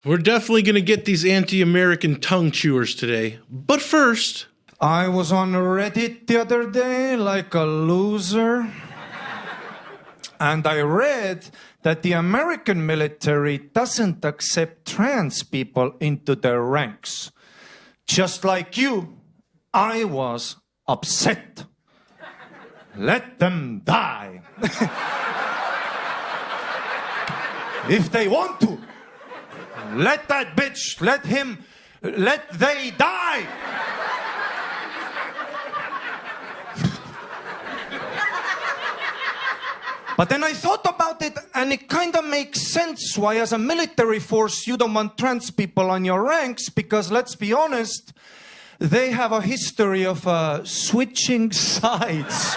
We're definitely going to get these anti-American tongue chewers today. But first... I was on Reddit the other day like a loser. And I read that the American military doesn't accept trans people into their ranks. Just like you, I was upset. Let them die. If they want to. Let that bitch, let they die. But then I thought about it, and it kind of makes sense why, as a military force, you don't want trans people on your ranks, because, let's be honest, they have a history of switching sides.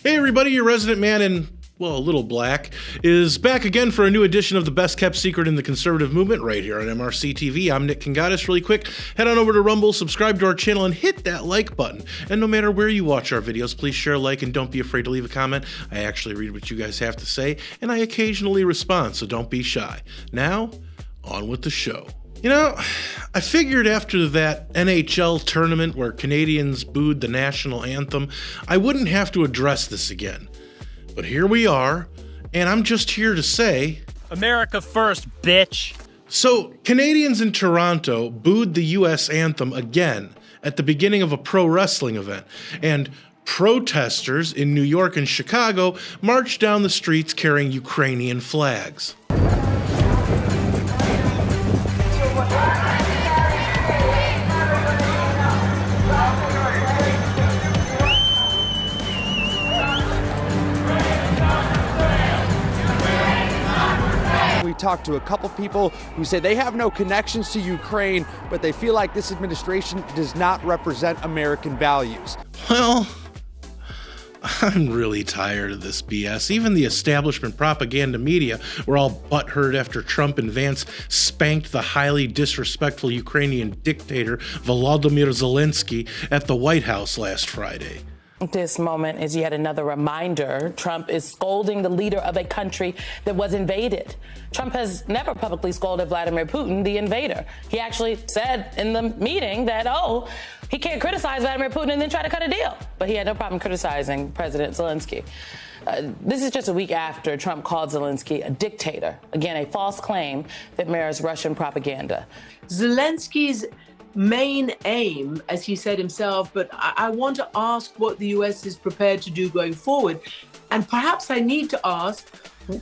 Hey everybody, your resident man in, well, a little black, is back again for a new edition of the best kept secret in the conservative movement right here on MRC-TV. I'm Nick Kangadis. Really quick, head on over to Rumble, subscribe to our channel, and hit that like button. And no matter where you watch our videos, please share, like, and don't be afraid to leave a comment. I actually read what you guys have to say, and I occasionally respond, so don't be shy. Now, on with the show. You know, I figured after that NHL tournament where Canadians booed the national anthem, I wouldn't have to address this again. But here we are, and I'm just here to say... America first, bitch! So, Canadians in Toronto booed the US anthem again at the beginning of a pro wrestling event, and protesters in New York and Chicago marched down the streets carrying Ukrainian flags. We talked to a couple people who say they have no connections to Ukraine, but they feel like this administration does not represent American values. Well, I'm really tired of this BS. Even the establishment propaganda media were all butthurt after Trump and Vance spanked the highly disrespectful Ukrainian dictator Volodymyr Zelensky at the White House last Friday. This moment is yet another reminder Trump is scolding the leader of a country that was invaded. Trump has never publicly scolded Vladimir Putin, the invader. He actually said in the meeting that, he can't criticize Vladimir Putin and then try to cut a deal. But he had no problem criticizing President Zelensky. This is just a week after Trump called Zelensky a dictator. Again, a false claim that mirrors Russian propaganda. Zelensky's main aim, as he said himself, but I want to ask what the US is prepared to do going forward. And perhaps I need to ask,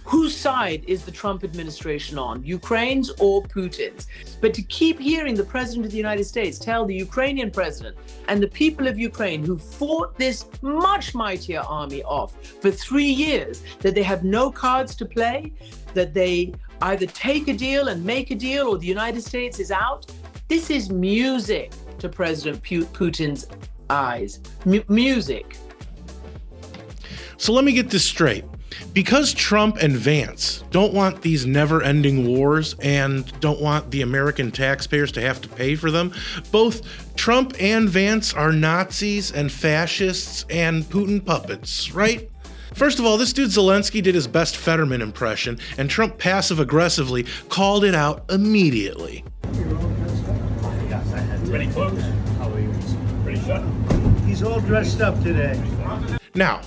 whose side is the Trump administration on, Ukraine's or Putin's? But to keep hearing the President of the United States tell the Ukrainian president and the people of Ukraine who fought this much mightier army off for 3 years that they have no cards to play, that they either take a deal and make a deal or the United States is out, this is music to President Putin's eyes. Music. So let me get this straight. Because Trump and Vance don't want these never-ending wars and don't want the American taxpayers to have to pay for them, both Trump and Vance are Nazis and fascists and Putin puppets, right? First of all, this dude Zelensky did his best Fetterman impression, and Trump passive-aggressively called it out immediately. Ready close? Ready shut? He's all dressed up today. Now,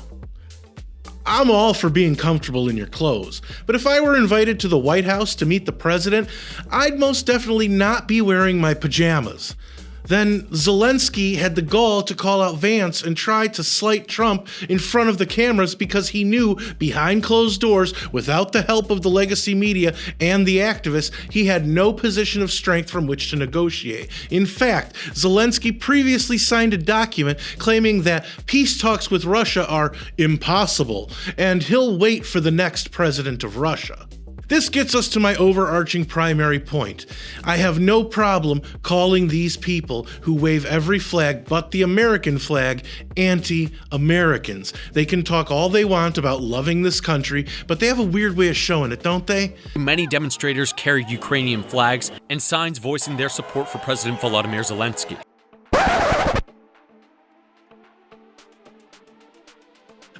I'm all for being comfortable in your clothes, but if I were invited to the White House to meet the president, I'd most definitely not be wearing my pajamas. Then Zelensky had the gall to call out Vance and try to slight Trump in front of the cameras because he knew behind closed doors, without the help of the legacy media and the activists, he had no position of strength from which to negotiate. In fact, Zelensky previously signed a document claiming that peace talks with Russia are impossible, and he'll wait for the next president of Russia. This gets us to my overarching primary point. I have no problem calling these people who wave every flag but the American flag anti-Americans. They can talk all they want about loving this country, but they have a weird way of showing it, don't they? Many demonstrators carried Ukrainian flags and signs voicing their support for President Volodymyr Zelensky.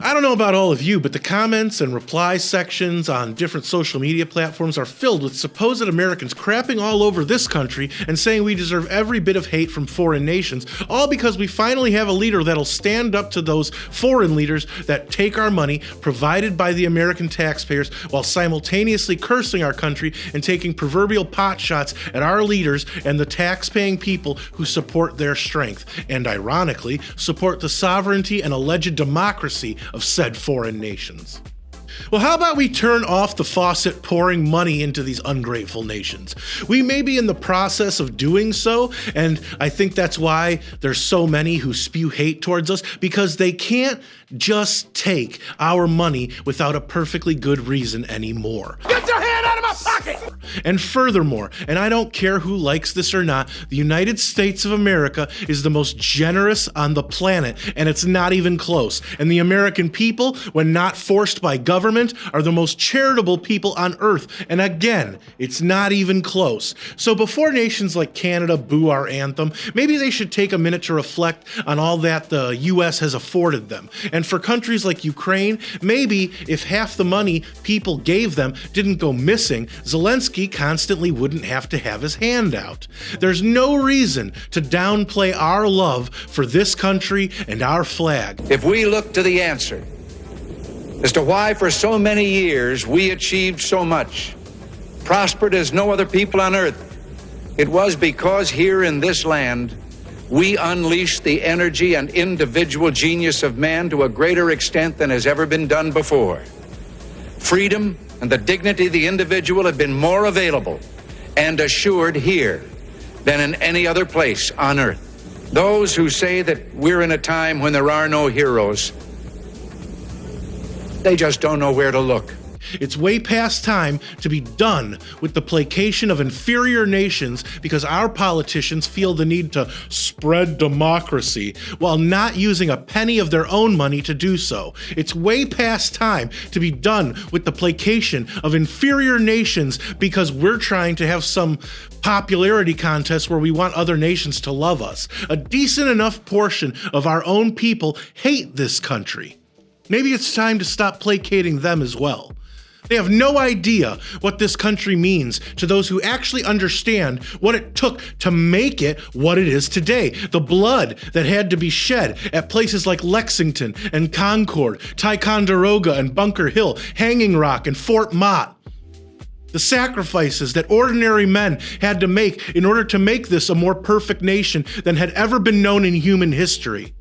I don't know about all of you, but the comments and reply sections on different social media platforms are filled with supposed Americans crapping all over this country and saying we deserve every bit of hate from foreign nations, all because we finally have a leader that'll stand up to those foreign leaders that take our money provided by the American taxpayers while simultaneously cursing our country and taking proverbial pot shots at our leaders and the tax-paying people who support their strength and, ironically, support the sovereignty and alleged democracy of said foreign nations. Well, how about we turn off the faucet pouring money into these ungrateful nations? We may be in the process of doing so, and I think that's why there's so many who spew hate towards us, because they can't just take our money without a perfectly good reason anymore. Get your hand out of my pocket! And furthermore, and I don't care who likes this or not, the United States of America is the most generous on the planet, and it's not even close. And the American people, when not forced by government, are the most charitable people on earth. And again, it's not even close. So before nations like Canada boo our anthem, maybe they should take a minute to reflect on all that the US has afforded them. And for countries like Ukraine, maybe if half the money people gave them didn't go missing, Zelensky constantly wouldn't have to have his hand out. There's no reason to downplay our love for this country and our flag. If we look to the answer as to why for so many years we achieved so much, prospered as no other people on earth, it was because here in this land we unleashed the energy and individual genius of man to a greater extent than has ever been done before. Freedom and the dignity of the individual have been more available and assured here than in any other place on earth. Those who say that we're in a time when there are no heroes, they just don't know where to look. It's way past time to be done with the placation of inferior nations because our politicians feel the need to spread democracy while not using a penny of their own money to do so. It's way past time to be done with the placation of inferior nations because we're trying to have some popularity contest where we want other nations to love us. A decent enough portion of our own people hate this country. Maybe it's time to stop placating them as well. They have no idea what this country means to those who actually understand what it took to make it what it is today. The blood that had to be shed at places like Lexington and Concord, Ticonderoga and Bunker Hill, Hanging Rock and Fort Mott. The sacrifices that ordinary men had to make in order to make this a more perfect nation than had ever been known in human history.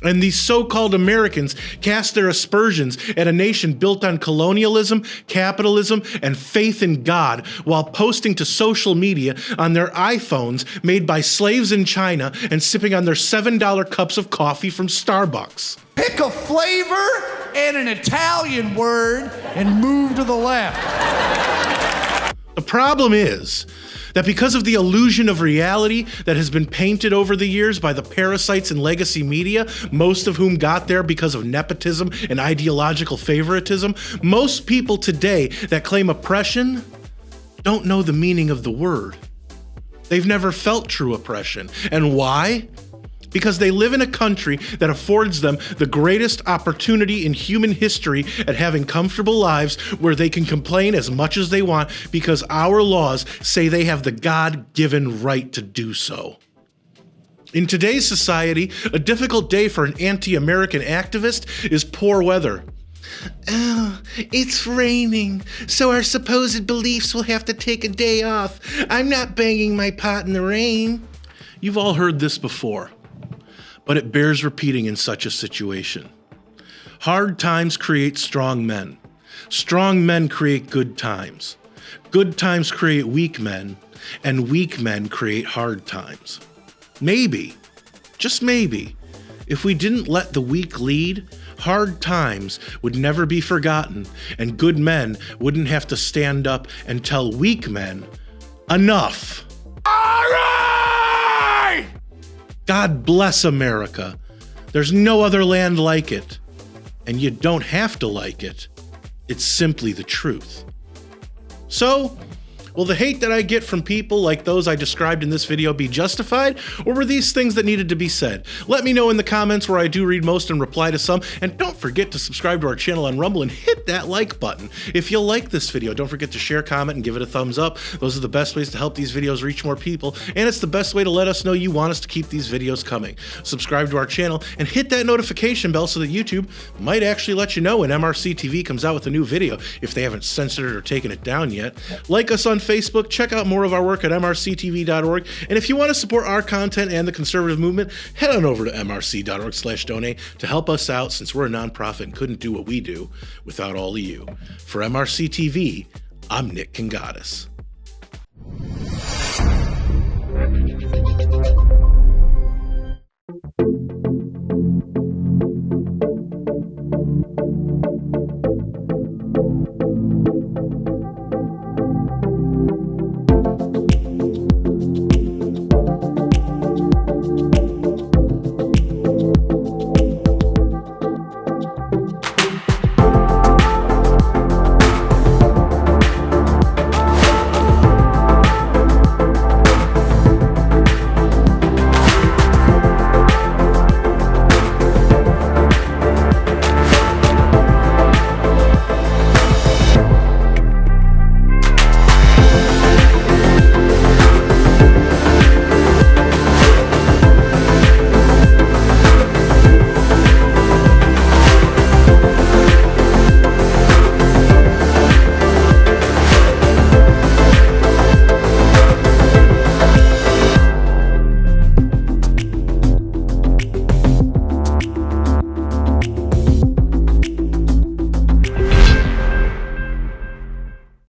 And these so-called Americans cast their aspersions at a nation built on colonialism, capitalism, and faith in God while posting to social media on their iPhones made by slaves in China and sipping on their $7 cups of coffee from Starbucks. Pick a flavor and an Italian word and move to the left. The problem is that because of the illusion of reality that has been painted over the years by the parasites in legacy media, most of whom got there because of nepotism and ideological favoritism, most people today that claim oppression don't know the meaning of the word. They've never felt true oppression. And why? Because they live in a country that affords them the greatest opportunity in human history at having comfortable lives where they can complain as much as they want because our laws say they have the God-given right to do so. In today's society, a difficult day for an anti-American activist is poor weather. Oh, it's raining, so our supposed beliefs will have to take a day off. I'm not banging my pot in the rain. You've all heard this before. But it bears repeating in such a situation. Hard times create strong men. Strong men create good times. Good times create weak men, and weak men create hard times. Maybe, just maybe, if we didn't let the weak lead, hard times would never be forgotten, and good men wouldn't have to stand up and tell weak men, enough. All right! God bless America. There's no other land like it. And you don't have to like it. It's simply the truth. So, Will the hate that I get from people like those I described in this video be justified, or were these things that needed to be said? Let me know in the comments, where I do read most and reply to some, and don't forget to subscribe to our channel on Rumble and hit that like button. If you like this video, don't forget to share, comment, and give it a thumbs up. Those are the best ways to help these videos reach more people, and it's the best way to let us know you want us to keep these videos coming. Subscribe to our channel and hit that notification bell so that YouTube might actually let you know when MRC-TV comes out with a new video, if they haven't censored it or taken it down yet. Like us on Facebook, check out more of our work at MRCTV.org, and if you want to support our content and the conservative movement, head on over to MRC.org/donate to help us out, since we're a nonprofit and couldn't do what we do without all of you. For MRC-TV, I'm Nick Kangadis.